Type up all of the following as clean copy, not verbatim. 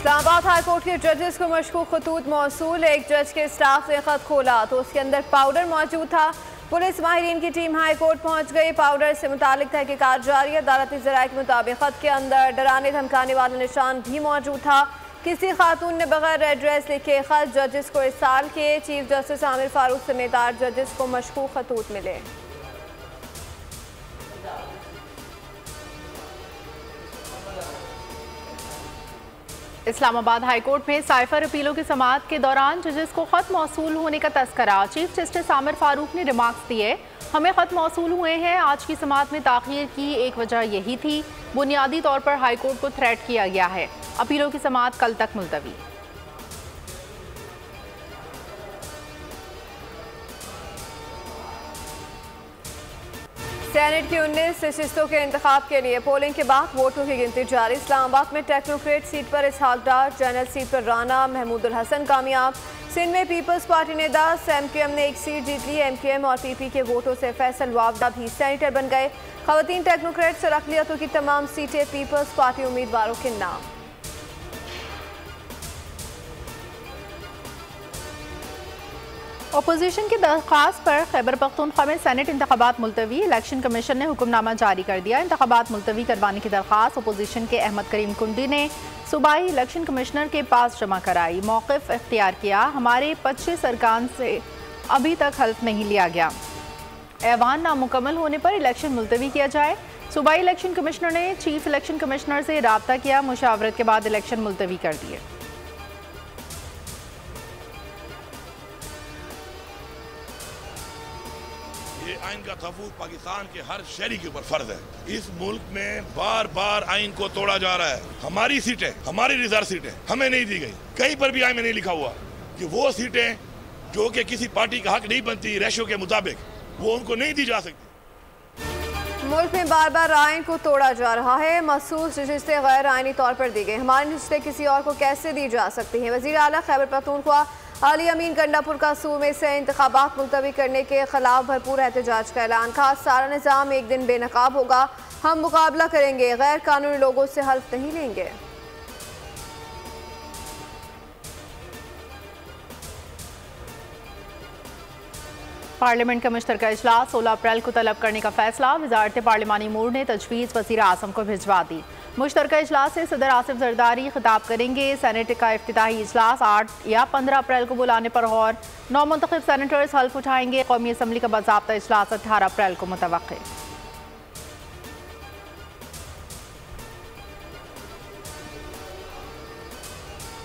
Islamabad high court के जजेस को मशकूक खतूत मौसूल। एक जज के स्टाफ ने खत खोला तो उसके अंदर पाउडर मौजूद था। पुलिस माहिरीन की टीम हाई कोर्ट पहुंच गई। पाउडर से मुतालिक तहकीकात जारी है। अदालती ज़राए के मुताबिक खत के अंदर डराने धमकाने वाला निशान भी मौजूद था। किसी खातून ने बगैर एड्रेस लिखे खत जजेस को इरसाल किए। चीफ जस्टिस आमिर फारूक समेत 8 जजेस को मशकूक खतूत मिले। इस्लामाबाद हाई कोर्ट में साइफर अपीलों की समाअत के दौरान जजेस को खत मौसूल होने का तस्करा। चीफ जस्टिस आमिर फारूक ने रिमार्क्स दिए, हमें खत मौसूल हुए हैं। आज की समाअत में ताख़ीर की एक वजह यही थी। बुनियादी तौर पर हाई कोर्ट को थ्रेट किया गया है। अपीलों की समाअत कल तक मुलतवी। सेनेट की 19 नशिस्तों के इंतखाब के लिए पोलिंग के बाद वोटों की गिनती जारी। इस्लामाबाद में टेक्नोक्रेट सीट पर इसहाक डार, जनरल सीट पर राना महमूदुल हसन कामयाब। सिंध में पीपल्स पार्टी ने 10, MQM ने 1 सीट जीत ली। MQM और PP के वोटों से फैसल वावदा भी सेनेटर बन गए। खवातीन टेक्नोक्रेट से अक़लियतों की तमाम सीटें पीपल्स पार्टी उम्मीदवारों के नाम। अपोजिशन की दरख्वास्त पर खैबर पख्तूनख्वा में सेनेट इंतखाबात मुलतवी। इलेक्शन कमीशन ने हुक्मनामा जारी कर दिया। इंतखाबात मुलतवी करवाने की दरख्वास्त अपोजिशन के अहमद करीम कुंडी ने सूबाई इलेक्शन कमिश्नर के पास जमा कराई। मौक़िफ़ इख्तियार किया, हमारे 25 अरकान से अभी तक हल्फ नहीं लिया गया। ऐवान नामुकम्मल होने पर इलेक्शन मुलतवी किया जाए। सूबाई इलेक्शन कमिश्नर ने चीफ इलेक्शन कमिश्नर से राब्ता किया। मुशावरत के बाद इलेक्शन मुलतवी कर दिए। आइन का तहफ़्फ़ुज़ पाकिस्तान के हर शहरी के ऊपर फर्ज है। इस मुल्क में बार बार आइन को तोड़ा जा रहा है। हमारी सीटें, हमारी रिजर्व सीटें हमें नहीं दी गई। कहीं पर भी आइन में नहीं लिखा हुआ कि वो सीटें जो कि किसी पार्टी का हक नहीं बनती रेशो के मुताबिक, वो उनको नहीं दी जा सकती। मुल्क में बार बार आइन को तोड़ा जा रहा है। मखसूस नशिस्तें गैर आइनी तौर पर दी गई। हमारी नशिस्तें किसी और को कैसे दी जा सकती हैं। वज़ीर आला खैबर पख्तूनख्वा अली अमीन गंडापुर का सूबे से इंतखाबात मुलतवी करने के खिलाफ भरपूर एहतजाज का ऐलान। कहा, सारा निज़ाम एक दिन बेनकाब होगा। हम मुकाबला करेंगे, गैर कानूनी लोगों से हल्फ नहीं लेंगे। पार्लियामेंट का मुश्तरका इजलास 16 अप्रैल को तलब करने का फैसला। वजारत पार्लिमानी मूड ने तजवीज़ वज़ीर आज़म को भिजवा दी। मुश्तरका इजलास से सदर आसिफ जरदारी खिताब करेंगे। सेनेट का इफ्तिताही इजलास 8 या 15 अप्रैल को बुलाने पर गौर। 9 मुंतखब सेनेटर्स हल्फ उठाएंगे। कौमी असम्बली का बाज़ाब्ता इजलास 18 अप्रैल को मुतवक्किल।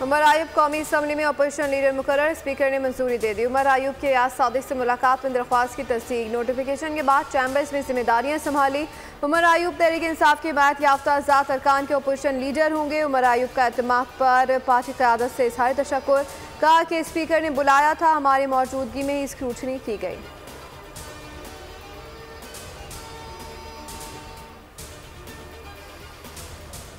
उमर आयूब कौमी असम्बली में अपोजिशन लीडर मुकर्रर। स्पीकर ने मंजूरी दे दी। उमर आयूब की रियाज सादिक से मुलाकात में दरख्वास्त की तस्दीक। नोटिफिकेशन के बाद चैम्बर्स में जिम्मेदारियां संभाली। उमर आयूब तहरीक इंसाफ की हिमायत याफ्ता आज़ाद अरकान के अपोजिशन लीडर होंगे। उमर आयूब का इत्तेमाद पर पार्टी क़यादत से इज़हार तशक्कुर। कहा कि स्पीकर ने बुलाया था, हमारी मौजूदगी में ही स्क्रूटनी की गई।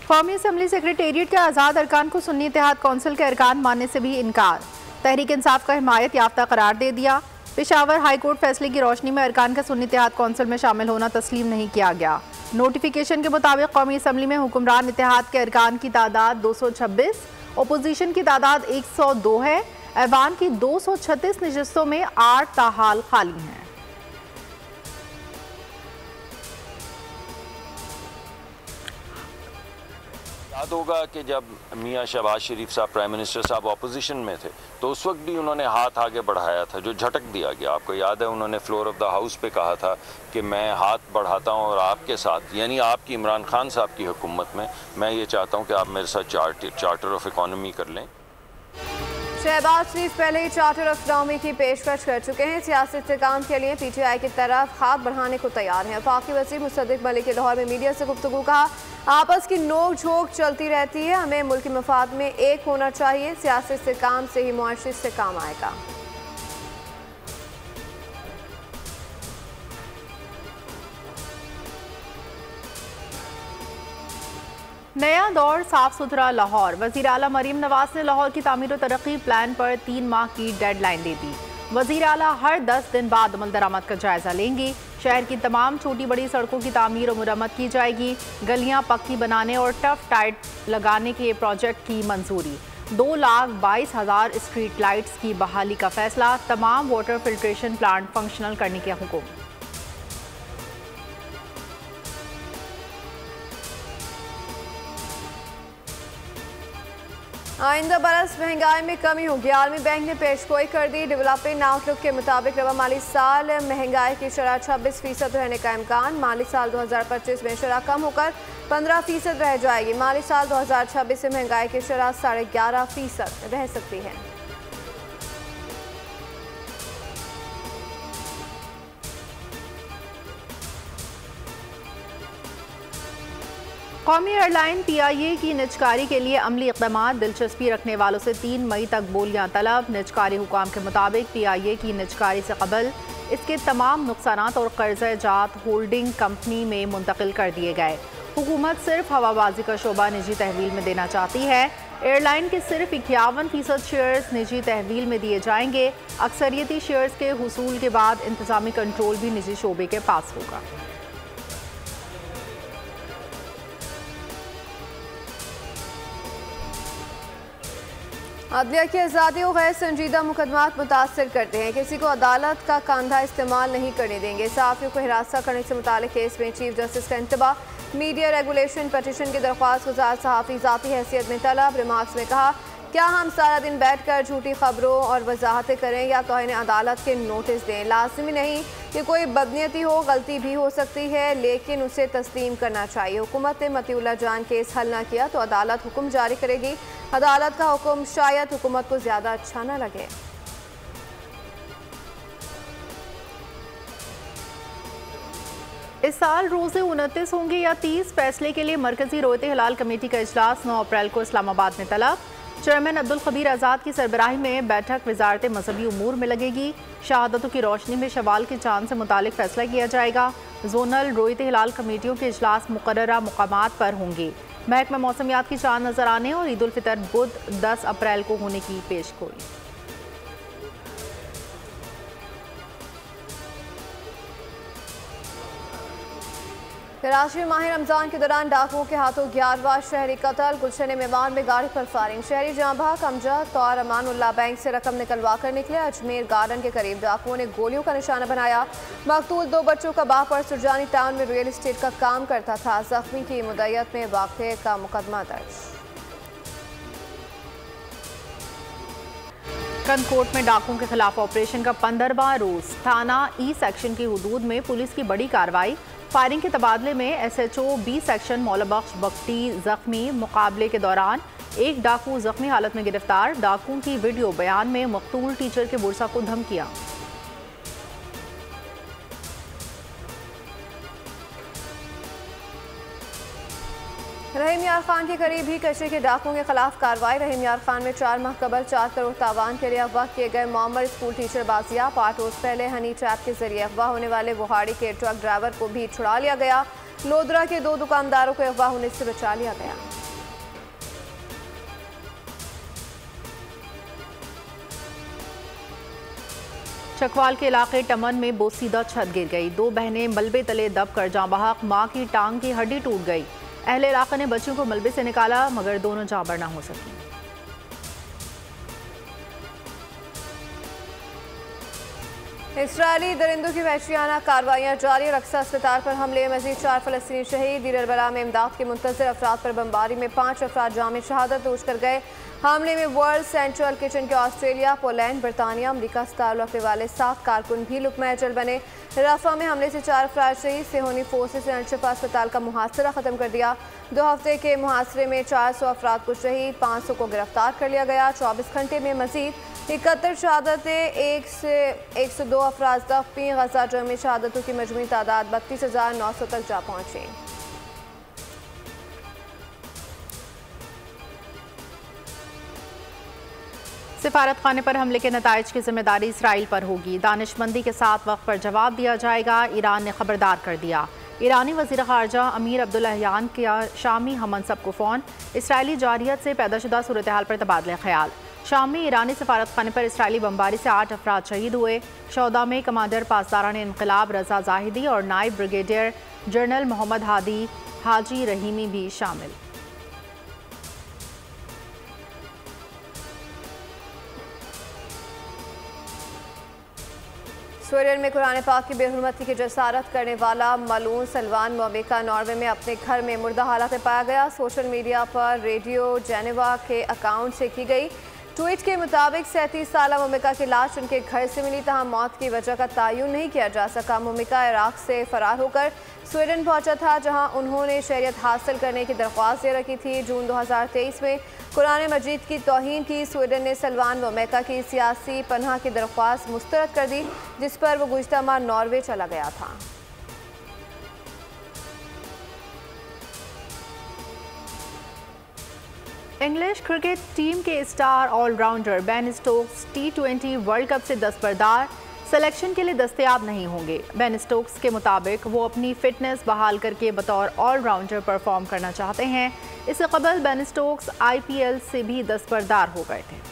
कौमी असम्बली सेक्रेटेरिएट के आज़ाद अरकान को सुन्नी इत्तेहाद कौंसिल के अरकान मानने से भी इनकार। तहरीक इंसाफ का हिमायत याफ्ता करार दे दिया। पेशावर हाई कोर्ट फैसले की रोशनी में अरकान का सुन्नी इत्तेहाद कौंसिल में शामिल होना तस्लीम नहीं किया गया। नोटिफिकेशन के मुताबिक कौमी असम्बली में हुक्मरान इत्तेहाद के अरकान की तादाद 226, अपोजिशन की तादाद 102 है। ऐवान की 236 नशिस्तों में 8 ताहाल खाली हैं। याद होगा कि जब मियां शहबाज शरीफ साहब प्राइम मिनिस्टर साहब अपोजिशन में थे तो उस वक्त भी उन्होंने हाथ आगे बढ़ाया था, जो झटक दिया गया। आपको याद है, उन्होंने फ्लोर ऑफ द हाउस पे कहा था कि मैं हाथ बढ़ाता हूं और आपके साथ, यानी आपकी इमरान खान साहब की हुकूमत में, मैं ये चाहता हूं कि आप मेरे साथ चार्टर ऑफ इकॉनमी कर लें। शहबाज शरीफ पहले ही चार्टर ऑफ इकॉनमी की पेशकश कर चुके हैं। सियासी इस्तेहकाम के लिए PTI की तरफ हाथ बढ़ाने को तैयार हैं। वफाकी वज़ीर मुसद्दिक मलिक लाहौर में मीडिया से गुफ्तगू। कहा, आपस की नोक झोंक चलती रहती है, हमें मुल्क के मफाद में एक होना चाहिए। सियासी इस्तेहकाम से ही मुआशी इस्तेहकाम आएगा। नया दौर, साफ सुथरा लाहौर। वज़ीर आला मरीम नवाज ने लाहौर की तामीर और तरक्की प्लान पर 3 माह की डेडलाइन दे दी। वज़ीर आला हर 10 दिन बाद अमल दरामद का जायजा लेंगे। शहर की तमाम छोटी बड़ी सड़कों की तामीर और मुरम्मत की जाएगी। गलियां पक्की बनाने और टफ टाइट लगाने के प्रोजेक्ट की मंजूरी। 2,22,000 स्ट्रीट लाइट्स की बहाली का फैसला। तमाम वाटर फिल्ट्रेशन प्लांट फंक्शनल करने के हुक्म। आइंदा बरस महंगाई में कमी होगी। आलमी बैंक ने पेशगोई कर दी। डेवलपिंग आउटलुक के मुताबिक रवा माली साल महंगाई की शरह 26% रहने का इम्कान। माली साल 2025 में शरह कम होकर 15% रह जाएगी। माली साल 2026 से महंगाई की शरह 11.5% रह सकती है। कौमी एयरलाइन PIA की निजकारी के लिए अमली इक़दामात। दिलचस्पी रखने वालों से 3 मई तक बोलियां तलब। निजकारी हुकाम के मुताबिक PIA की निजकारी से कबल इसके तमाम नुकसानात और कर्ज़ जात होल्डिंग कंपनी में मुंतकिल कर दिए गए। हुकूमत सिर्फ हवाबाजी का शोबा निजी तहवील में देना चाहती है। एयरलाइन के सिर्फ 51% शेयर्स निजी तहवील में दिए जाएंगे। अक्सरियती शेयर्स के हुसूल के बाद इंतजामी कंट्रोल भी निजी शोबे के पास होगा। अदलिया की आज़ादी और गैर संजीदा मुकदमात मुतासर करते हैं। किसी को अदालत का कांधा इस्तेमाल नहीं करने देंगे। सहाफ़ियों को हिरासत करने से मुताल्लिक़ केस में चीफ जस्टिस का इंतबाह। मीडिया रेगुलेशन पटिशन की दरख्वास्त गुजार सहाफ़ी ज़ाती हैसियत में तलब। रिमार्क्स में कहा, क्या हम सारा दिन बैठकर झूठी खबरों और वजाहतें करें या तौहीन अदालत के नोटिस दें? लाज़मी नहीं कि कोई बदनीयती हो, गलती भी हो सकती है, लेकिन उसे तस्लीम करना चाहिए। हुकूमत ने मतीउल्लाह जान केस हल न किया तो अदालत हुक्म जारी करेगी। अदालत का हुक्म शायद हुकूमत को ज़्यादा अच्छा न लगे। इस साल रोज़े 29 होंगे या 30, फैसले के लिए मरकजी रोयते हिलाल कमेटी का इजलास 9 अप्रैल को इस्लामाबाद में तलब। चेयरमैन अब्दुल खबीर आज़ाद की सरबराही में बैठक वजारत मजहबी उमूर में लगेगी। शहादतों की रोशनी में शवाल के चांद से मुतालिक फैसला किया जाएगा। जोनल रोयते हिलाल कमेटियों के इजलास मुकर्ररा मुकामात पर होंगे। महकमा मौसमियात की चांद नजर आने और ईद उल फितर बुध 10 अप्रैल को होने की पेशगोई। कराची में माह रमजान के दौरान डाकुओं के हाथों 11वां शहरी कत्ल। गुलशन मेवान में गाड़ी पर फायरिंग। शहरी जहां अमजद तौर अमानुल्लाह बैंक से रकम निकलवा कर निकले। अजमेर गार्डन के करीब डाकुओं ने गोलियों का निशाना बनाया। मकतूल 2 बच्चों का बाप और सुरजानी टाउन में रियल एस्टेट का काम करता था। जख्मी की मुद्दत में वाक़े का मुकदमा दर्ज। कनकोट में डाकुओं के खिलाफ ऑपरेशन का 15वां रोज। थाना ई सेक्शन की हुदूद में पुलिस की बड़ी कार्रवाई। फायरिंग के तबादले में SHO B सेक्शन मौला बख्श बख्ती जख्मी। मुकाबले के दौरान एक डाकू जख्मी हालत में गिरफ्तार। डाकुओं की वीडियो बयान में मकतूल टीचर के बुरसा को धमकियां। रहीम यार खान के करीब ही कचरे के डाकुओं के खिलाफ कार्रवाई। रहीम यार खान में 4 माह कबल 4 करोड़ तावान के लिए अगवा किए गए मॉमर स्कूल टीचर बाजियाब। 8 रोज पहले हनी ट्रैप के जरिए अगवा होने वाले बुहाड़ी के ट्रक ड्राइवर को भी छुड़ा लिया गया। लोधरा के 2 दुकानदारों को अगवा होने से बचा लिया गया। चकवाल के इलाके टमन में बोसीदा छत गिर गई। 2 बहनें मलबे तले दब कर जाँ बहक। माँ की टांग की हड्डी टूट गई। अहले इलाका ने बच्चों को मलबे से निकाला मगर दोनों जाँ बरना हो सकी। इसराइली दरिंदों की वहशियाना कार्रवाइयाँ जारी। रक्सा अस्पताल पर हमले मजीद 4 फलस्तीनी शहीद। दीरबला में इमदाद के मुंतज़िर अफराद पर बमबारी में 5 अफराद जाम शहादत नोश कर गए। हमले में वर्ल्ड सेंट्रल किचन के ऑस्ट्रेलिया, पोलैंड, बरतानिया, अमरीका से ताल्लुक़ रखने वाले 7 कारकुन भी लुक़मा अजल बने। रफ़ा में हमले से 4 अफराद शहीद। सेहोनी फोर्सेस ने अल-शिफा अस्पताल का मुहासरा ख़त्म कर दिया। 2 हफ्ते के मुहासरे में 400 अफराद को शहीद, 500 को गिरफ्तार कर लिया गया। 24 घंटे में मजीद 71 शहादतें, 1 से 102 अफराद ज़ख्मी। गज़ा जंग में शहादतों की मजमूई तादाद 32,900 तक जा पहुँची। सिफारत खाने पर हमले के नताइज की जिम्मेदारी इसराइल पर होगी। दानिशमंदी के साथ वक्त पर जवाब दिया जाएगा। ईरान ने खबरदार कर दिया। ईरानी वज़ीर ख़ारजा अमीर अब्दुल्लाहियान का शामी हमनसब को फ़ोन। इसराइली जारियत से पैदाशुदा सूरत हाल पर तबादला ख्याल। शाम में ईरानी सफारत खाने पर इसराइली बमबारी से 8 अफराद शहीद हुए। शोदा में कमांडर पासदारान इनकलाब रजा जाहिदी और नायब ब्रिगेडियर जनरल मोहम्मद हाजी रहीमी भी शामिल। स्वीडन में कुरान पाक की बेहुरमती की जसारत करने वाला मलून सलमान मोमिका नॉर्वे में अपने घर में मुर्दा हालत में पाया गया। सोशल मीडिया पर रेडियो जेनेवा के अकाउंट से की गई ट्वीट के मुताबिक 37 साला मोमिका की लाश उनके घर से मिली, तहां मौत की वजह का तयन नहीं किया जा सका। मोमिका इराक से फरार होकर स्वीडन पहुंचा था, जहां उन्होंने शरीयत हासिल करने की दरख्वास्त दे रखी थी। जून 2023 में कुरान मजीद की तौहीन की स्वीडन ने सलमान मोमिका की सियासी पनाह की दरख्वास्त मुस्तरद कर दी, जिस पर वो गुज़िश्ता माह नॉर्वे चला गया था। इंग्लिश क्रिकेट टीम के star allrounder Ben Stokes T20 world cup से दस्तबरदार सिलेक्शन के लिए दस्तयाब नहीं होंगे। बेन स्टोक्स के मुताबिक वो अपनी फिटनेस बहाल करके बतौर ऑलराउंडर परफॉर्म करना चाहते हैं। इससे कबल बेन स्टोक्स IPL से भी दस्तबरदार हो गए थे।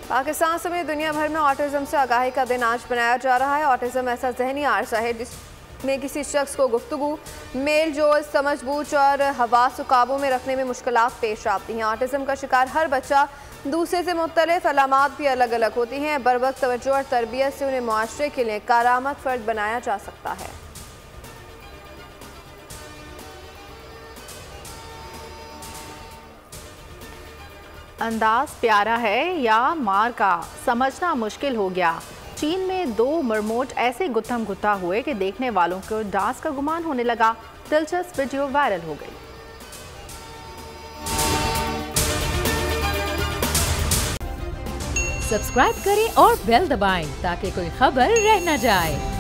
पाकिस्तान समेत दुनिया भर में ऑटिज्म से आगाही का दिन आज मनाया जा रहा है। ऑटिज्म ऐसा जहनी आर्जा है जिसमें किसी शख्स को गुफ्तगू, मेल जोल, समझबूझ और हवास को काबू में रखने में मुश्किलात पेश आती हैं। ऑटिज्म का शिकार हर बच्चा दूसरे से मुख्तलिफ अलामात भी अलग अलग होती हैं। बर वक्त तवज्जो और तरबियत से उन्हें मुआशरे के लिए कारामद फ़र्द बनाया जा सकता है। अंदाज प्यारा है या मार का समझना मुश्किल हो गया। चीन में 2 मरमोट ऐसे गुत्थम गुत्था हुए कि देखने वालों को डांस का गुमान होने लगा। दिलचस्प वीडियो वायरल हो गई। सब्सक्राइब करें और बेल दबाएं ताकि कोई खबर रह न जाए।